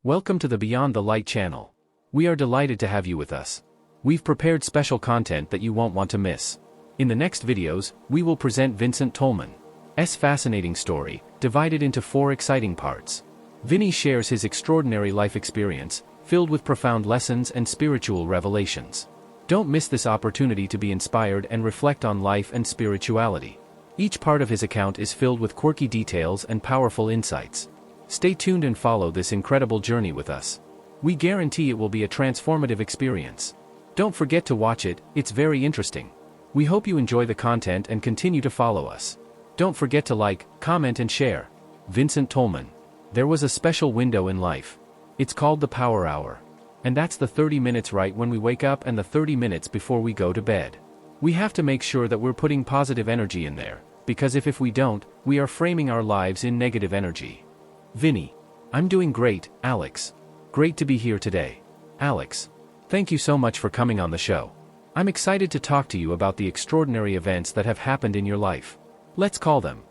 Welcome to the Beyond the Light channel. We are delighted to have you with us. We've prepared special content that you won't want to miss. In the next videos, we will present Vincent Tolman's fascinating story, divided into 4 exciting parts. Vinny shares his extraordinary life experience, filled with profound lessons and spiritual revelations. Don't miss this opportunity to be inspired and reflect on life and spirituality. Each part of his account is filled with quirky details and powerful insights. Stay tuned and follow this incredible journey with us. We guarantee it will be a transformative experience. Don't forget to watch it, it's very interesting. We hope you enjoy the content and continue to follow us. Don't forget to like, comment and share. Vincent Tolman. There was a special window in life. It's called the power hour. And that's the 30 minutes right when we wake up and the 30 minutes before we go to bed. We have to make sure that we're putting positive energy in there, because if we don't, we are framing our lives in negative energy. Vinny. I'm doing great, Alex. Great to be here today. Alex. Thank you so much for coming on the show. I'm excited to talk to you about the extraordinary events that have happened in your life. Let's call them.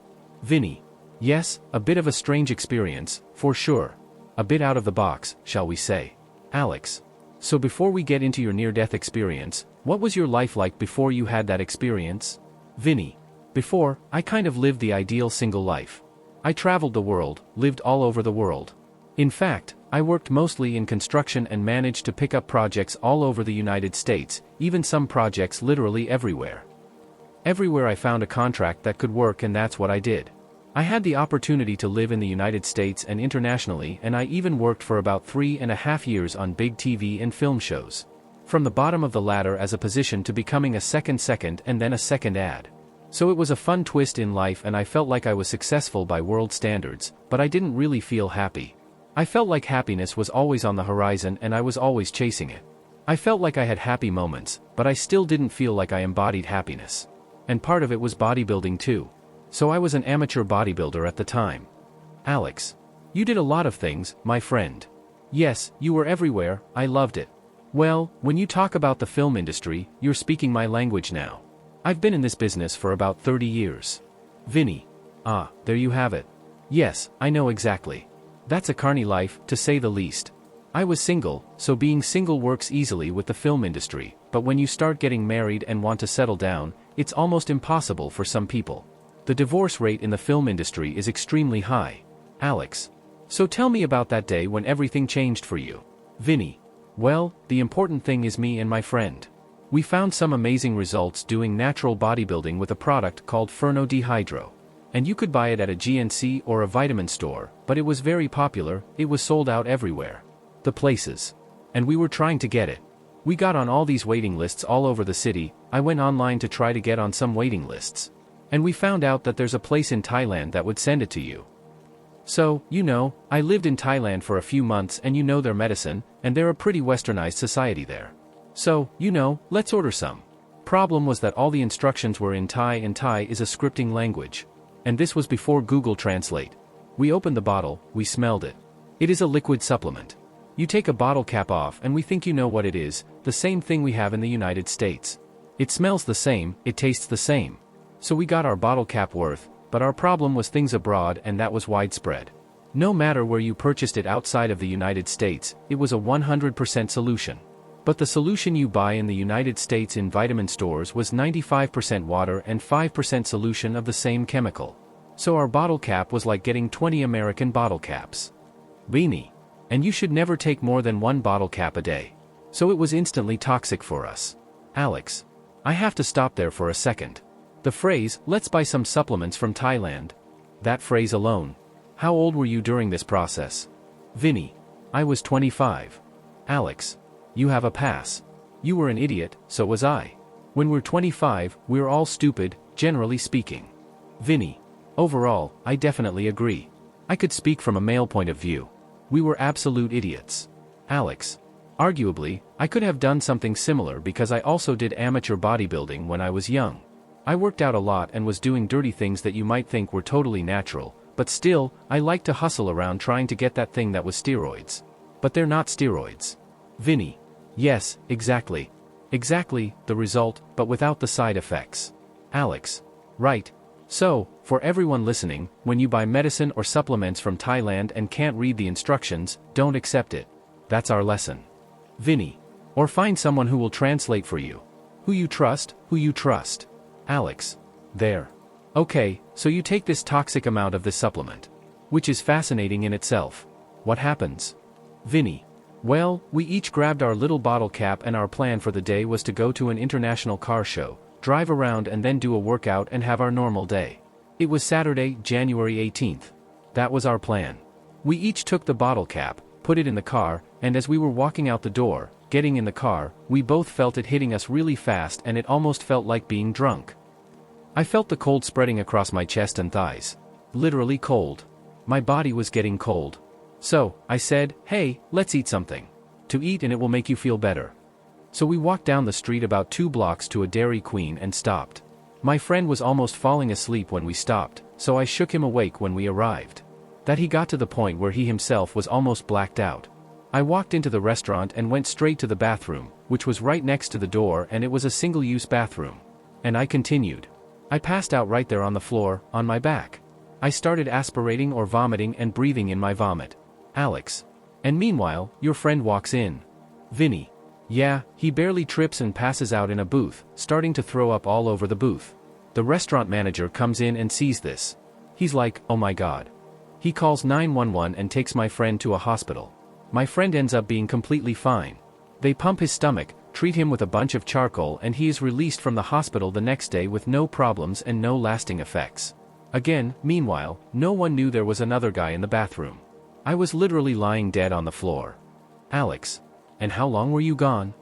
Vinny. Yes, a bit of a strange experience, for sure. A bit out of the box, shall we say. Alex. So before we get into your near-death experience, what was your life like before you had that experience? Vinny. Before, I kind of lived the ideal single life. I traveled the world, lived all over the world. In fact, I worked mostly in construction and managed to pick up projects all over the United States, even some projects literally everywhere. Everywhere I found a contract that could work, and that's what I did. I had the opportunity to live in the United States and internationally, and I even worked for about 3.5 years on big TV and film shows. From the bottom of the ladder as a position to becoming a second and then a second ad. So it was a fun twist in life, and I felt like I was successful by world standards, but I didn't really feel happy. I felt like happiness was always on the horizon and I was always chasing it. I felt like I had happy moments, but I still didn't feel like I embodied happiness. And part of it was bodybuilding too. So I was an amateur bodybuilder at the time. Alex. You did a lot of things, my friend. Yes, you were everywhere, I loved it. Well, when you talk about the film industry, you're speaking my language now. I've been in this business for about 30 years. Vinny. Ah, there you have it. Yes, I know exactly. That's a carny life, to say the least. I was single, so being single works easily with the film industry, but when you start getting married and want to settle down, it's almost impossible for some people. The divorce rate in the film industry is extremely high. Alex. So tell me about that day when everything changed for you. Vinny. Well, the important thing is me and my friend. We found some amazing results doing natural bodybuilding with a product called Ferno Dehydro. And you could buy it at a GNC or a vitamin store, but it was very popular, it was sold out everywhere. The places. And we were trying to get it. We got on all these waiting lists all over the city. I went online to try to get on some waiting lists. And we found out that there's a place in Thailand that would send it to you. So, I lived in Thailand for a few months, and their medicine, and they're a pretty westernized society there. So, let's order some. Problem was that all the instructions were in Thai, and Thai is a scripting language. And this was before Google Translate. We opened the bottle, we smelled it. It is a liquid supplement. You take a bottle cap off and we think you know what it is, the same thing we have in the United States. It smells the same, it tastes the same. So we got our bottle cap worth, but our problem was things abroad, and that was widespread. No matter where you purchased it outside of the United States, it was a 100% solution. But the solution you buy in the United States in vitamin stores was 95% water and 5% solution of the same chemical. So our bottle cap was like getting 20 American bottle caps. Vinny. And you should never take more than 1 bottle cap a day. So it was instantly toxic for us. Alex. I have to stop there for a second. The phrase, let's buy some supplements from Thailand. That phrase alone. How old were you during this process? Vinny. I was 25. Alex. You have a pass. You were an idiot, so was I. When we're 25, we're all stupid, generally speaking. Vinny. Overall, I definitely agree. I could speak from a male point of view. We were absolute idiots. Alex. Arguably, I could have done something similar because I also did amateur bodybuilding when I was young. I worked out a lot and was doing dirty things that you might think were totally natural, but still, I liked to hustle around trying to get that thing that was steroids. But they're not steroids. Vinny. Yes, exactly. Exactly, the result, but without the side effects. Alex. Right. So, For everyone listening, when you buy medicine or supplements from Thailand and can't read the instructions, don't accept it. That's our lesson. Vinny. Or find someone who will translate for you. Who you trust. Alex. There. Okay, so you take this toxic amount of this supplement. Which is fascinating in itself. What happens? Vinny. Well, we each grabbed our little bottle cap and our plan for the day was to go to an international car show, drive around and then do a workout and have our normal day. It was Saturday, January 18th. That was our plan. We each took the bottle cap, put it in the car, and as we were walking out the door, getting in the car, we both felt it hitting us really fast and it almost felt like being drunk. I felt the cold spreading across my chest and thighs. Literally cold. My body was getting cold. So, I said, hey, let's eat something. To eat and it will make you feel better. So we walked down the street about 2 blocks to a Dairy Queen and stopped. My friend was almost falling asleep when we stopped, so I shook him awake when we arrived. That he got to the point where he himself was almost blacked out. I walked into the restaurant and went straight to the bathroom, which was right next to the door and it was a single-use bathroom. And I continued. I passed out right there on the floor, on my back. I started aspirating or vomiting and breathing in my vomit. Alex. And meanwhile, your friend walks in. Vinny. Yeah, he barely trips and passes out in a booth, starting to throw up all over the booth. The restaurant manager comes in and sees this. He's like, oh my god. He calls 911 and takes my friend to a hospital. My friend ends up being completely fine. They pump his stomach, treat him with a bunch of charcoal and he is released from the hospital the next day with no problems and no lasting effects. Again, meanwhile, no one knew there was another guy in the bathroom. I was literally lying dead on the floor. Alex. And how long were you gone?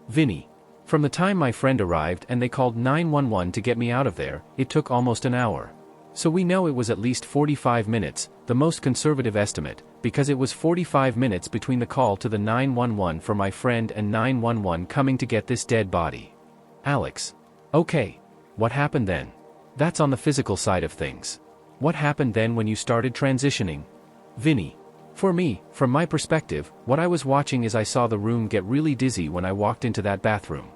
Vinny. From the time my friend arrived and they called 911 to get me out of there, it took almost an hour. So we know it was at least 45 minutes, the most conservative estimate, because it was 45 minutes between the call to the 911 for my friend and 911 coming to get this dead body. Alex. Okay. What happened then? That's on the physical side of things. What happened then when you started transitioning? Vinny. For me, from my perspective, what I was watching is I saw the room get really dizzy when I walked into that bathroom.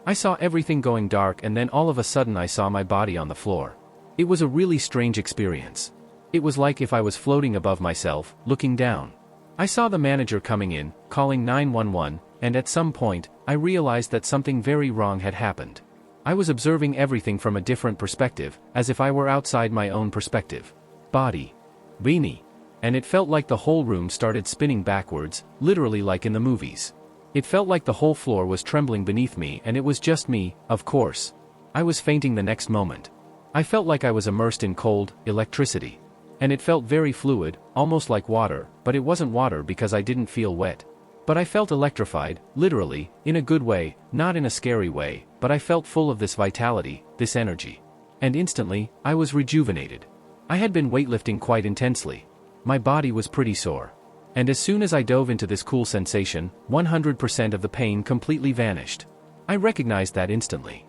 I saw everything going dark and then all of a sudden I saw my body on the floor. It was a really strange experience. It was like if I was floating above myself, looking down. I saw the manager coming in, calling 911, and at some point, I realized that something very wrong had happened. I was observing everything from a different perspective, as if I were outside my own perspective. Body. Vinny. And it felt like the whole room started spinning backwards, literally like in the movies. It felt like the whole floor was trembling beneath me and it was just me, of course. I was fainting the next moment. I felt like I was immersed in cold electricity. And it felt very fluid, almost like water, but it wasn't water because I didn't feel wet. But I felt electrified, literally, in a good way, not in a scary way, but I felt full of this vitality, this energy. And instantly, I was rejuvenated. I had been weightlifting quite intensely. My body was pretty sore. And as soon as I dove into this cool sensation, 100% of the pain completely vanished. I recognized that instantly.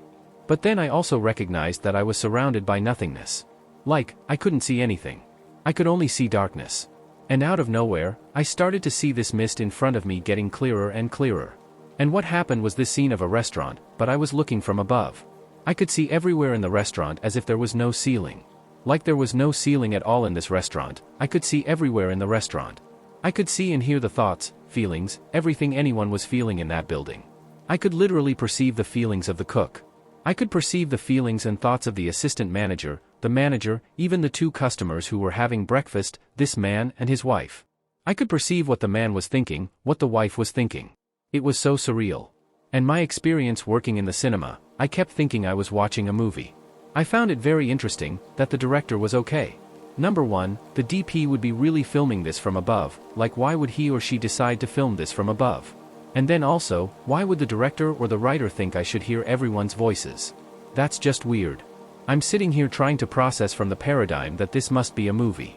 But then I also recognized that I was surrounded by nothingness. Like, I couldn't see anything. I could only see darkness. And out of nowhere, I started to see this mist in front of me getting clearer and clearer. And what happened was this scene of a restaurant, but I was looking from above. I could see everywhere in the restaurant as if there was no ceiling. Like there was no ceiling at all in this restaurant, I could see everywhere in the restaurant. I could see and hear the thoughts, feelings, everything anyone was feeling in that building. I could literally perceive the feelings of the cook. I could perceive the feelings and thoughts of the assistant manager, the manager, even the 2 customers who were having breakfast, this man and his wife. I could perceive what the man was thinking, what the wife was thinking. It was so surreal. And my experience working in the cinema, I kept thinking I was watching a movie. I found it very interesting that the director was okay. Number 1, the DP would be really filming this from above, like why would he or she decide to film this from above? And then also, why would the director or the writer think I should hear everyone's voices? That's just weird. I'm sitting here trying to process from the paradigm that this must be a movie.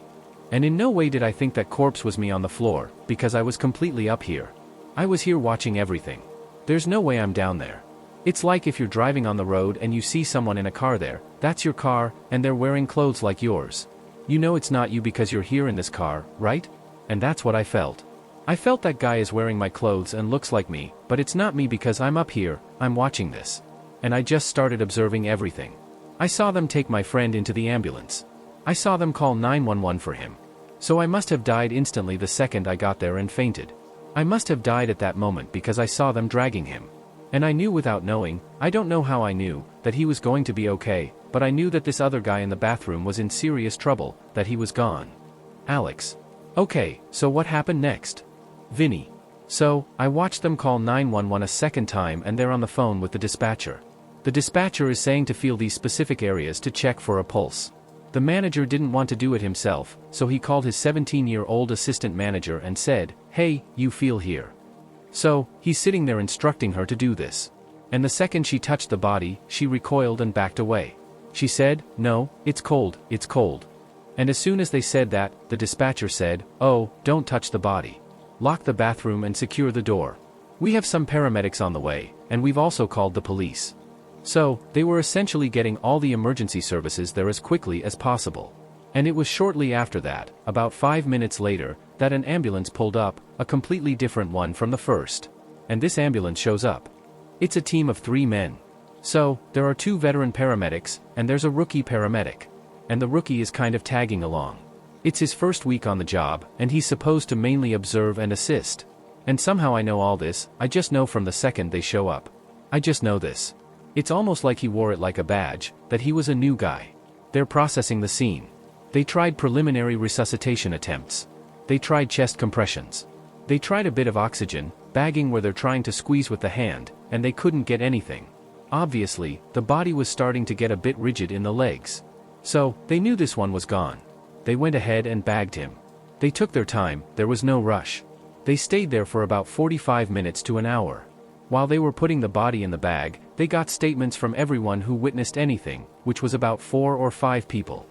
And in no way did I think that corpse was me on the floor, because I was completely up here. I was here watching everything. There's no way I'm down there. It's like if you're driving on the road and you see someone in a car there, that's your car, and they're wearing clothes like yours. You know it's not you because you're here in this car, right? And that's what I felt. I felt that guy is wearing my clothes and looks like me, but it's not me because I'm up here, I'm watching this. And I just started observing everything. I saw them take my friend into the ambulance. I saw them call 911 for him. So I must have died instantly the second I got there and fainted. I must have died at that moment because I saw them dragging him. And I knew without knowing, I don't know how I knew, that he was going to be okay, but I knew that this other guy in the bathroom was in serious trouble, that he was gone. Alex. Okay, so what happened next? Vinny. So, I watched them call 911 a second time and they're on the phone with the dispatcher. The dispatcher is saying to feel these specific areas to check for a pulse. The manager didn't want to do it himself, so he called his 17-year-old assistant manager and said, "Hey, you feel here." So, he's sitting there instructing her to do this. And the second she touched the body, she recoiled and backed away. She said, "No, it's cold, it's cold." And as soon as they said that, the dispatcher said, "Oh, don't touch the body. Lock the bathroom and secure the door. We have some paramedics on the way, and we've also called the police." So, they were essentially getting all the emergency services there as quickly as possible. And it was shortly after that, about 5 minutes later, that an ambulance pulled up, a completely different one from the first. And this ambulance shows up. It's a team of 3 men. So, there are 2 veteran paramedics, and there's a rookie paramedic. And the rookie is kind of tagging along. It's his first week on the job, and he's supposed to mainly observe and assist. And somehow I know all this, I just know from the second they show up. I just know this. It's almost like he wore it like a badge, that he was a new guy. They're processing the scene. They tried preliminary resuscitation attempts. They tried chest compressions. They tried a bit of oxygen, bagging where they're trying to squeeze with the hand, and they couldn't get anything. Obviously, the body was starting to get a bit rigid in the legs. So, they knew this one was gone. They went ahead and bagged him. They took their time, there was no rush. They stayed there for about 45 minutes to an hour. While they were putting the body in the bag, they got statements from everyone who witnessed anything, which was about 4 or 5 people.